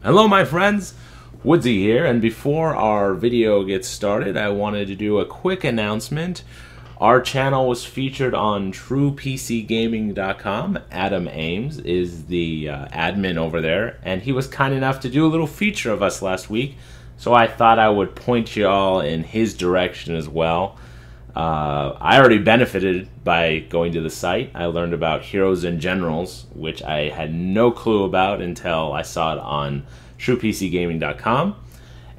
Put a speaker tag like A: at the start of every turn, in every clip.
A: Hello my friends, Woodsie here, and before our video gets started, I wanted to do a quick announcement. Our channel was featured on ThePCelitist.com. Adam Ames is the admin over there, and he was kind enough to do a little feature of us last week, so I thought I would point you all in his direction as well. I already benefited by going to the site. I learned about Heroes and Generals, which I had no clue about until I saw it on ThePCelitist.com,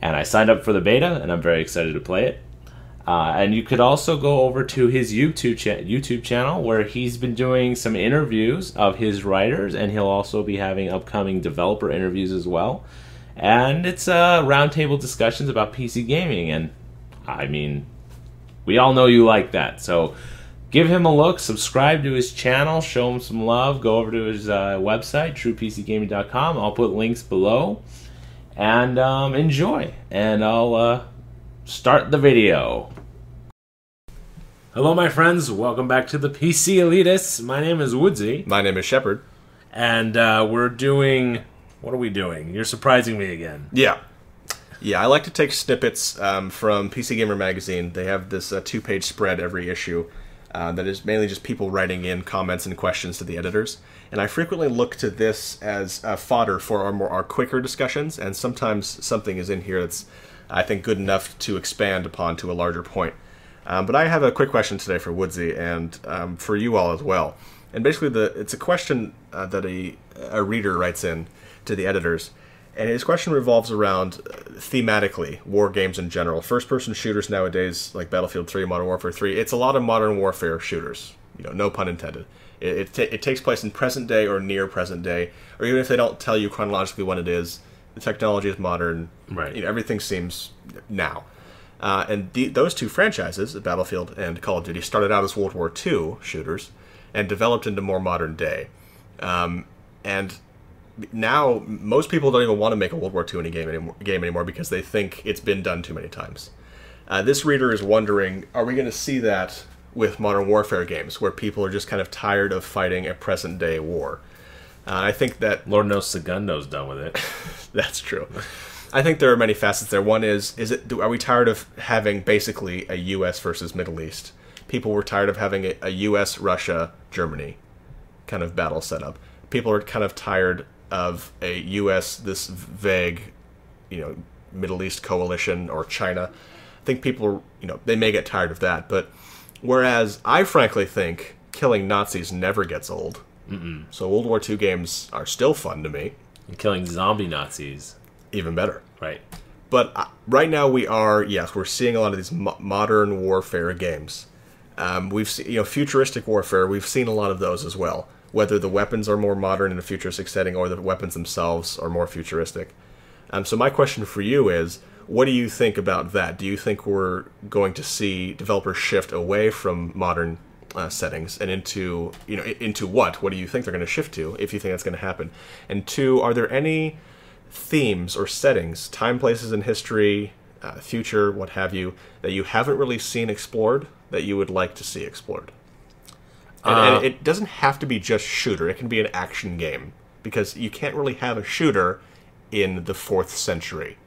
A: and I signed up for the beta, and I'm very excited to play it. And you could also go over to his YouTube channel, where he's been doing some interviews of his writers, and he'll also be having upcoming developer interviews as well. And it's roundtable discussions about PC gaming, and I mean, we all know you like that, so give him a look, subscribe to his channel, show him some love, go over to his website, ThePCelitist.com. I'll put links below, and enjoy, and I'll start the video. Hello my friends, welcome back to the PC Elitists. My name is Woodsie.
B: My name is Shepard.
A: And we're doing, what are we doing? You're surprising me again.
B: Yeah, I like to take snippets from PC Gamer magazine. They have this two-page spread every issue that is mainly just people writing in comments and questions to the editors. And I frequently look to this as fodder for our quicker discussions, and sometimes something is in here that's, I think, good enough to expand upon to a larger point. But I have a quick question today for Woodsie and for you all as well. And basically, it's a question that a reader writes in to the editors. And his question revolves around, thematically, war games in general. First-person shooters nowadays, like Battlefield 3, Modern Warfare 3, it's a lot of modern warfare shooters. You know, no pun intended. It takes place in present day or near present day, or even if they don't tell you chronologically when it is, the technology is modern.
A: Right.
B: You know, everything seems now. And those two franchises, Battlefield and Call of Duty, started out as World War II shooters and developed into more modern day. And now, most people don't even want to make a World War II game anymore because they think it's been done too many times. This reader is wondering, are we going to see that with modern warfare games, where people are just kind of tired of fighting a present-day war? I think that...
A: Lord knows Segundo's done with it.
B: That's true. I think there are many facets there. One is are we tired of having basically a U.S. versus Middle East? People were tired of having a U.S., Russia, Germany kind of battle setup. People are kind of tired of a U.S., this vague, Middle East coalition, or China. I think people, they may get tired of that. But whereas I frankly think killing Nazis never gets old. So World War II games are still fun to me.
A: And killing zombie Nazis.
B: Even better.
A: Right.
B: But right now we're seeing a lot of these modern warfare games. We've seen, futuristic warfare, we've seen a lot of those as well. Whether the weapons are more modern in a futuristic setting or the weapons themselves are more futuristic. So my question for you is, what do you think about that? Do you think we're going to see developers shift away from modern settings and into what? What do you think they're going to shift to, if you think that's going to happen? And two, are there any themes or settings, time, places in history, future, what have you, that you haven't really seen explored that you would like to see explored? And it doesn't have to be just shooter. It can be an action game, because you can't really have a shooter in the 4th century.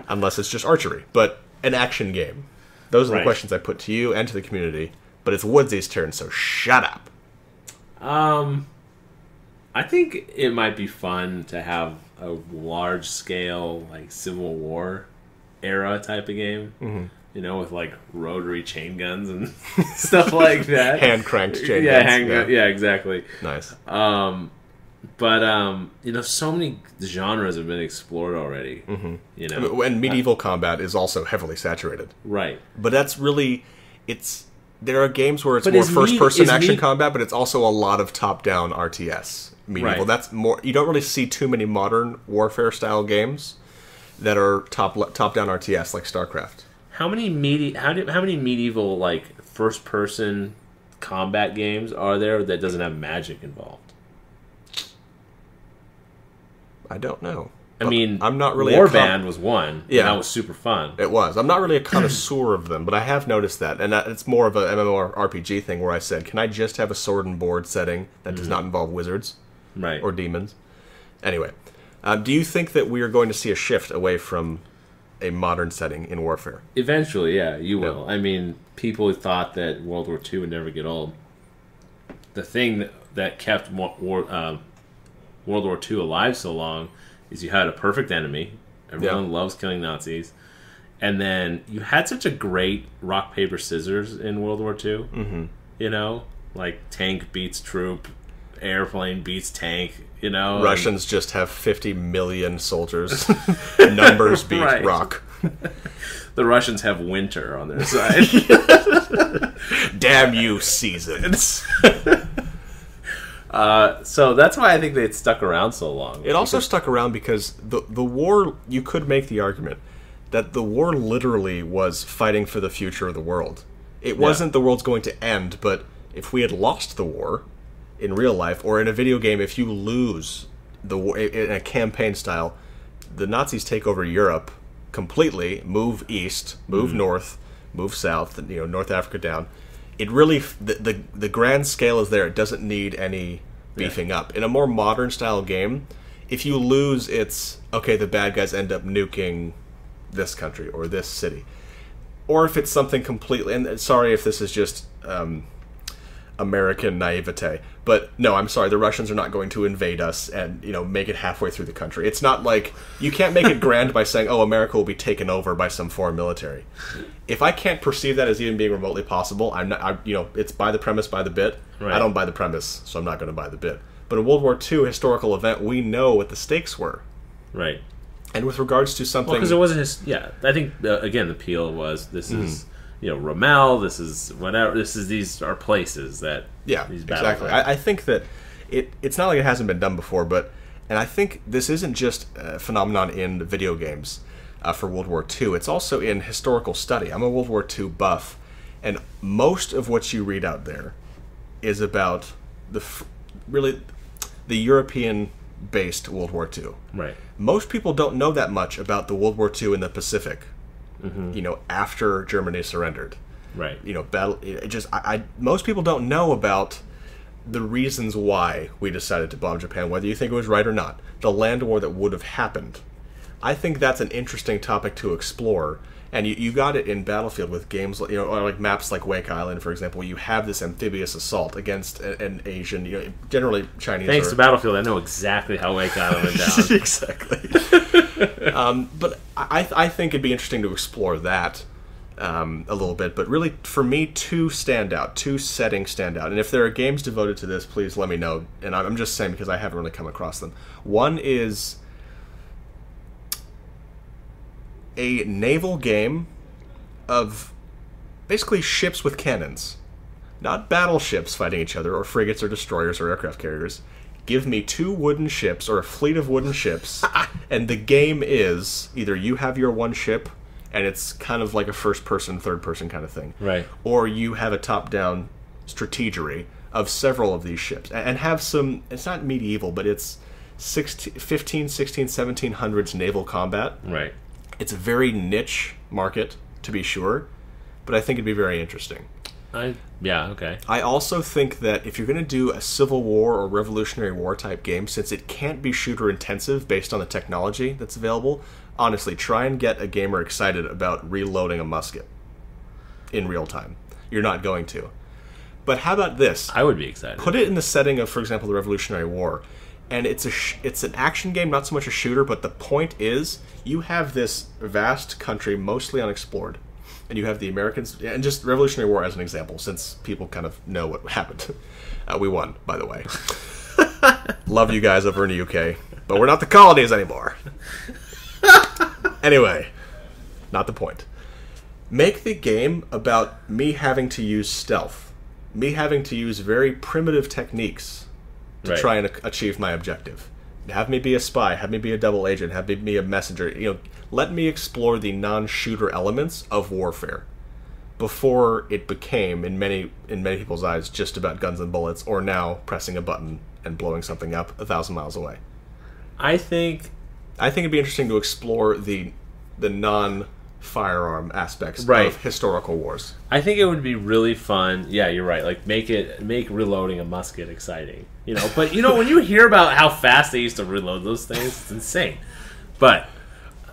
B: Unless it's just archery. But an action game. Those are the questions I put to you and to the community. But it's Woodsie's turn, so shut up.
A: I think it might be fun to have a large-scale, like, Civil War era type of game. Mm-hmm. With like rotary chain guns and stuff like that.
B: Hand-cranked chain guns.
A: Yeah, exactly.
B: Nice.
A: But so many genres have been explored already. Mm-hmm.
B: And medieval combat is also heavily saturated.
A: Right.
B: But that's really, there are games where it's more first-person action combat, but it's also a lot of top-down RTS. Medieval. Right. That's more. You don't really see too many modern warfare-style games that are top-down RTS like StarCraft.
A: How many medieval, like, first-person combat games are there that doesn't have magic involved?
B: I don't know.
A: I mean,
B: I'm not really
A: Warband was one.
B: Yeah,
A: and that was super fun.
B: It was. I'm not really a connoisseur of them, but I have noticed that, and it's more of a MMORPG thing where I said, can I just have a sword and board setting that does not involve wizards,
A: right,
B: or demons? Anyway, Do you think that we are going to see a shift away from a modern setting in warfare?
A: Eventually, yeah, you will. I mean, people thought that World War II would never get old. The thing that kept World War II alive so long is you had a perfect enemy. Everyone loves killing Nazis. And then you had such a great rock, paper, scissors in World War II. Mm-hmm. You know? Like tank beats troop, airplane beats tank, you know?
B: Russians just have 50 million soldiers. Numbers beat rock.
A: The Russians have winter on their side.
B: Damn you, seasons.
A: So that's why I think they stuck around so long.
B: It also stuck around because the war, you could make the argument that the war literally was fighting for the future of the world. It wasn't the world's going to end, but if we had lost the war in real life, or in a video game, if you lose the war in a campaign style, the Nazis take over Europe completely, move east, move north, move south, you know, North Africa down. It really, the grand scale is there. It doesn't need any beefing up. In a more modern style game, if you lose, it's, okay, the bad guys end up nuking this country or this city. Or if it's something completely, and sorry if this is just American naivete, but no, I'm sorry, the Russians are not going to invade us and, you know, make it halfway through the country. It's not like, you can't make it grand by saying, oh, America will be taken over by some foreign military. If I can't perceive that as even being remotely possible, I'm not, you know, it's by the premise, by the bit. Right. I don't buy the premise, so I'm not going to buy the bit. But in World War II historical event, we know what the stakes were.
A: Right.
B: And with regards to something...
A: Well, because it wasn't I think, again, the appeal was, this is, you know, Rommel, this is whatever, these are places that...
B: Yeah,
A: these
B: exactly. I think that it's not like it hasn't been done before, but... And I think this isn't just a phenomenon in video games for World War II. It's also in historical study. I'm a World War II buff, and most of what you read out there is about really the European-based World War II. Right. Most people don't know that much about the World War II in the Pacific. You know, after Germany surrendered. Right. You know, most people don't know about the reasons why we decided to bomb Japan, whether you think it was right or not. The land war that would have happened. I think that's an interesting topic to explore. And you got it in Battlefield with games, you know, or like maps like Wake Island, for example, where you have this amphibious assault against an Asian, you know, generally Chinese.
A: Thanks to Battlefield, I know exactly how Wake Island went down.
B: Exactly. But I think it'd be interesting to explore that a little bit. But really, for me, two settings stand out. And if there are games devoted to this, please let me know. And I'm just saying because I haven't really come across them. One is a naval game of basically ships with cannons. Not battleships fighting each other, or frigates or destroyers or aircraft carriers. Give me 2 wooden ships, or a fleet of wooden ships, and the game is either you have your one ship, and it's kind of like a first-person, third-person kind of thing. Right. Or you have a top-down strategery of several of these ships. And have some, it's not medieval, but it's 15, 16, 1700s naval combat. Right. It's a very niche market, to be sure, but I think it'd be very interesting.
A: Yeah, okay.
B: I also think that if you're going to do a Civil War or Revolutionary War type game, since it can't be shooter intensive based on the technology that's available, honestly, try and get a gamer excited about reloading a musket in real time. You're not going to. But how about this?
A: I would be excited.
B: Put it in the setting of, for example, the Revolutionary War. And it's an action game, not so much a shooter, but the point is, you have this vast country, mostly unexplored, and you have the Americans, and just Revolutionary War as an example, since people kind of know what happened. We won, by the way. Love you guys over in the UK, but we're not the colonies anymore. Anyway, not the point. Make the game about me having to use stealth, me having to use very primitive techniques to try and achieve my objective. Have me be a spy, have me be a double agent, have me be a messenger. You know, let me explore the non-shooter elements of warfare before it became, in many people's eyes, just about guns and bullets, or now pressing a button and blowing something up 1,000 miles away.
A: I think... I think it'd be interesting to explore the non-shooter elements of warfare before it became, in many people's eyes, just about guns and bullets, or now pressing a button and blowing something up 1,000 miles away. I think... I think it'd be interesting to explore the non-shooter elements of warfare before it became, in many people's eyes, just about guns and bullets, or now pressing a button and blowing something up 1,000 miles away. I think
B: firearm aspects
A: Right.
B: of historical wars.
A: I think it would be really fun. Yeah, you're right. Like make reloading a musket exciting. You know, but you know when you hear about how fast they used to reload those things, it's insane. But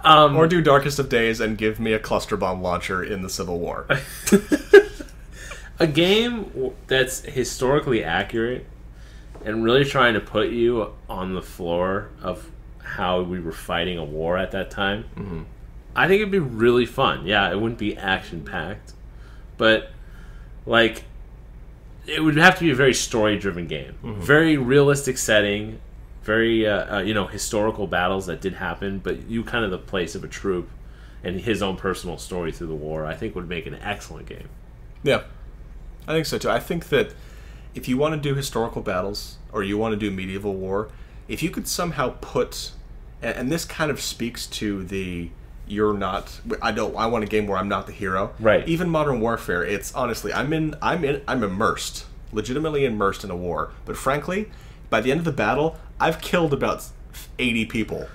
B: Or do Darkest of Days and give me a cluster bomb launcher in the Civil War.
A: a game that's historically accurate and really trying to put you on the floor of how we were fighting a war at that time. Mm-hmm. I think it'd be really fun. Yeah, it wouldn't be action-packed, but like it would have to be a very story-driven game. Mm-hmm. Very realistic setting, very historical battles that did happen, but you kind of the place of a troop and his own personal story through the war, I think would make an excellent game.
B: Yeah, I think so too. I think that if you want to do historical battles or you want to do medieval war, if you could somehow put, and this kind of speaks to the I want a game where I'm not the hero.
A: Right.
B: Even Modern Warfare, it's honestly I'm immersed, legitimately immersed in a war. But frankly, by the end of the battle, I've killed about 80 people.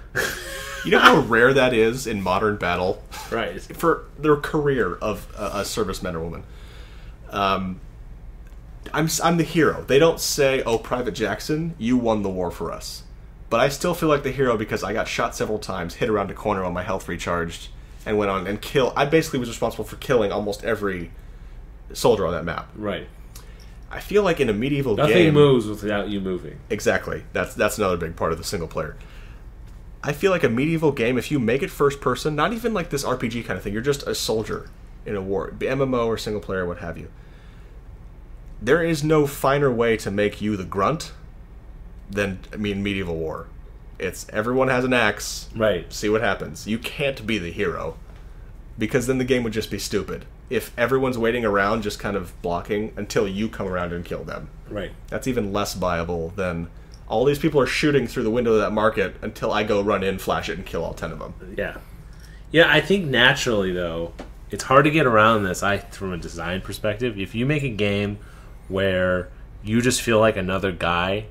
B: You know how rare that is in modern battle?
A: Right.
B: For their career of a serviceman or woman. I'm the hero. They don't say, "Oh, Private Jackson, you won the war for us." But I still feel like the hero because I got shot several times, hit around a corner when my health recharged, and went on and I basically was responsible for killing almost every soldier on that map.
A: Right.
B: I feel like in a medieval game...
A: Nothing moves without you moving.
B: Exactly. That's another big part of the single player. I feel like a medieval game, if you make it first person, not even like this RPG kind of thing, you're just a soldier in a war, MMO or single player, what have you. There is no finer way to make you the grunt than medieval war. It's everyone has an axe.
A: Right.
B: See what happens. You can't be the hero because then the game would just be stupid. If everyone's waiting around just kind of blocking until you come around and kill them.
A: Right.
B: That's even less viable than all these people are shooting through the window of that market until I go run in, flash it, and kill all 10 of them.
A: Yeah. Yeah, I think naturally, though, it's hard to get around this from a design perspective. If you make a game where you just feel like another guy,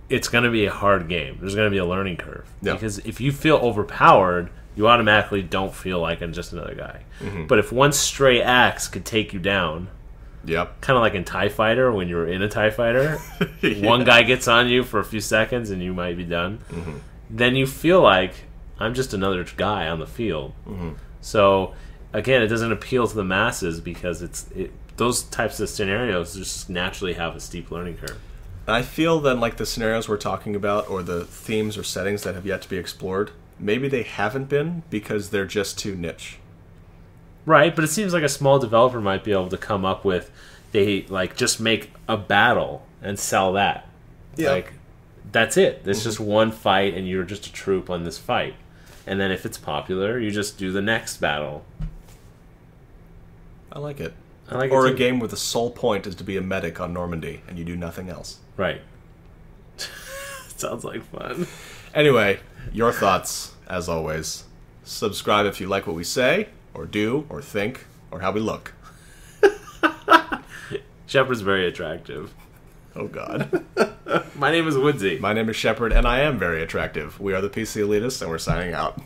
A: it's going to be a hard game. There's going to be a learning curve.
B: Yeah.
A: Because if you feel overpowered, you automatically don't feel like I'm just another guy. Mm-hmm. But if one stray axe could take you down,
B: yep,
A: kind of like in TIE Fighter, when you're in a TIE Fighter,
B: yeah.
A: One guy gets on you for a few seconds and you might be done, mm-hmm. Then you feel like I'm just another guy on the field. Mm-hmm. So, again, it doesn't appeal to the masses because those types of scenarios just naturally have a steep learning curve.
B: I feel that like the scenarios we're talking about or the themes or settings that have yet to be explored, maybe they haven't been because they're just too niche.
A: Right, but it seems like a small developer might be able to come up with, just make a battle and sell that.
B: Yeah.
A: Like, that's it. It's just one fight and you're just a troop on this fight. And then if it's popular, you just do the next battle.
B: I like it.
A: Or
B: a game where the sole point is to be a medic on Normandy and you do nothing else.
A: Right. Sounds like fun.
B: Anyway, your thoughts, as always. Subscribe if you like what we say, or do, or think, or how we look.
A: Shepard's very attractive.
B: Oh, God.
A: My name is Woodsie.
B: My name is Shepard, and I am very attractive. We are the PC Elitists, and we're signing out.